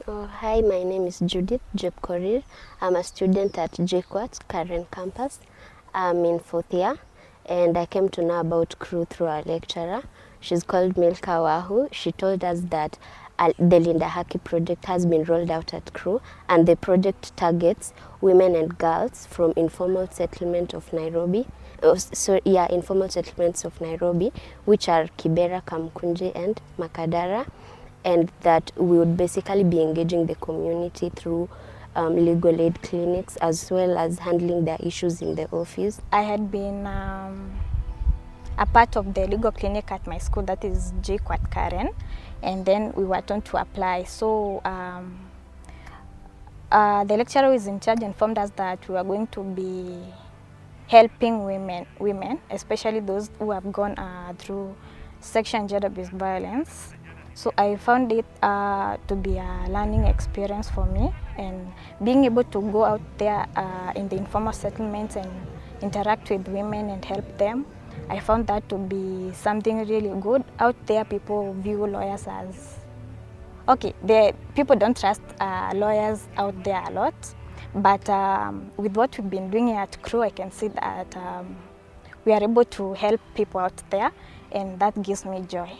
Hi, my name is Judith Jepkorir. I'm a student at JKUAT Karen campus. I'm in fourth year and I came to know about CRU through our lecturer. She's called Milka Wahu. She told us that the Linda Haki project has been rolled out at CRU and the project targets women and girls from informal settlement of Nairobi. Informal settlements of Nairobi, which are Kibera, Kamkunji and Makadara, and that we would basically be engaging the community through legal aid clinics as well as handling their issues in the office. I had been a part of the legal clinic at my school, that is JKUAT Karen, and then we were told to apply. So the lecturer who is in charge informed us that we were going to be helping women, especially those who have gone through sexual and gender-based violence. So I found it to be a learning experience for me, and being able to go out there in the informal settlements and interact with women and help them. I found that to be something really good. Out there, people view lawyers as, okay, people don't trust lawyers out there a lot, but with what we've been doing at CRU, I can see that we are able to help people out there, and that gives me joy.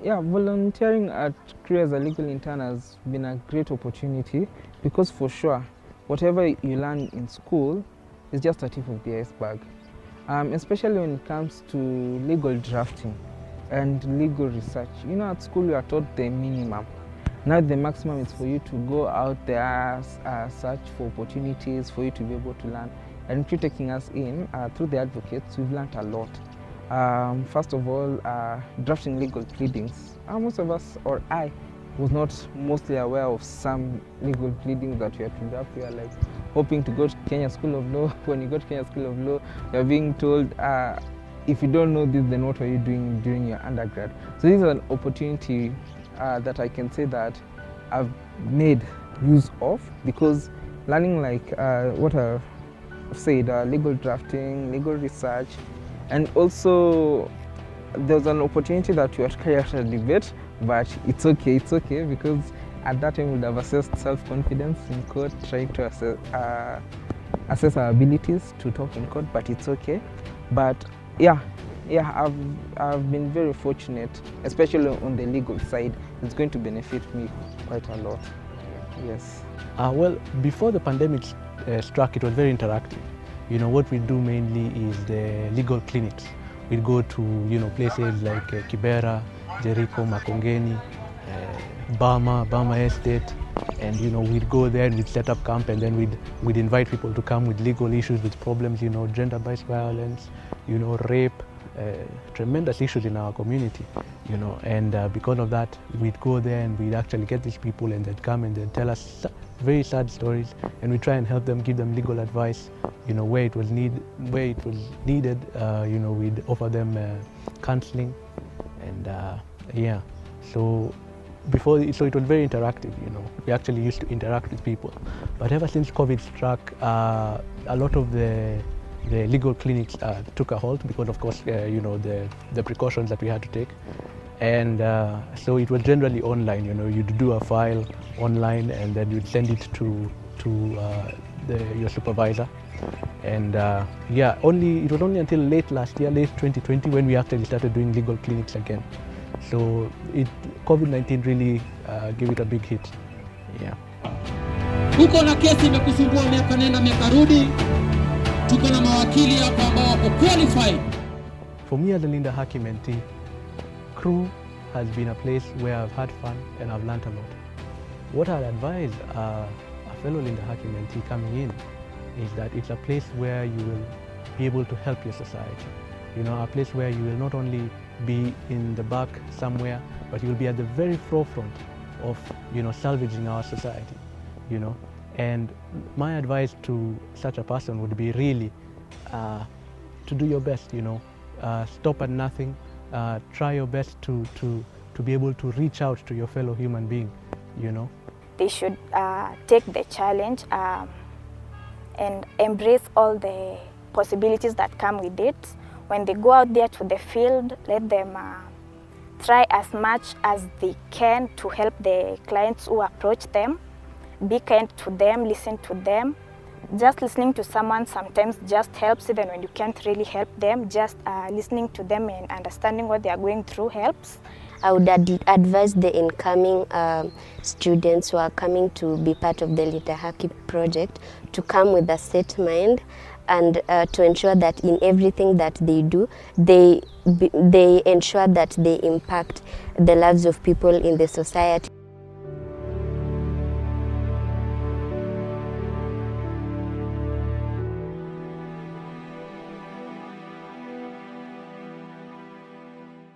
Yeah, volunteering at CRU as a legal intern has been a great opportunity because for sure, whatever you learn in school is just a tip of the iceberg, especially when it comes to legal drafting and legal research. You know, at school you are taught the minimum. Now the maximum is for you to go out there, search for opportunities for you to be able to learn. And CRU taking us in through the advocates, we've learned a lot. First of all, drafting legal pleadings. Most of us, or I, was not mostly aware of some legal pleadings that we had to draft. We are like hoping to go to Kenya School of Law. When you go to Kenya School of Law, you are being told, if you don't know this, then what are you doing during your undergrad? So this is an opportunity that I can say that I've made use of, because learning like what I've said, legal drafting, legal research, and also there's an opportunity that we had to carry out a debate, but it's okay because at that time we would have assessed self-confidence in court, trying to assess our abilities to talk in court, but it's okay. But yeah, I've been very fortunate, especially on the legal side. It's going to benefit me quite a lot. Yes. Well, before the pandemic struck, it was very interactive. You know, what we do mainly is the legal clinics. We go to, places like Kibera, Jericho, Makongeni, Bama Estate, and, we'd go there and we'd set up camp, and then we'd invite people to come with legal issues, with problems, gender-based violence, rape, tremendous issues in our community, and because of that, we'd go there and we'd actually get these people, and they'd come and they'd tell us very sad stories, and we try and help them, give them legal advice, where it was needed, we'd offer them counseling, and yeah. So it was very interactive, We actually used to interact with people. But ever since COVID struck, a lot of the legal clinics took a halt because, of course, the precautions that we had to take. And so it was generally online, you'd do a file online and then you'd send it to your supervisor. And it was only until late last year, late 2020, when we actually started doing legal clinics again. So COVID-19 really gave it a big hit. Yeah. Tuko na kesi imekusumbua miaka nenda miaka rudi. Tuko na mawakili hapa ambao wako qualified. For me as a Linda Haki mentee, CRU has been a place where I've had fun and I've learned a lot. What I'd advise a fellow Linda Haki mentee coming in is that it's a place where you will be able to help your society. A place where you will not only be in the back somewhere, but you will be at the very forefront of, salvaging our society, And my advice to such a person would be really to do your best, stop at nothing, try your best to be able to reach out to your fellow human being, They should take the challenge and embrace all the possibilities that come with it. When they go out there to the field, let them try as much as they can to help the clients who approach them. Be kind to them, listen to them. Just listening to someone sometimes just helps, even when you can't really help them. Just listening to them and understanding what they are going through helps. I would advise the incoming students who are coming to be part of the Little Haki project to come with a set mind and to ensure that in everything that they do, they ensure that they impact the lives of people in the society.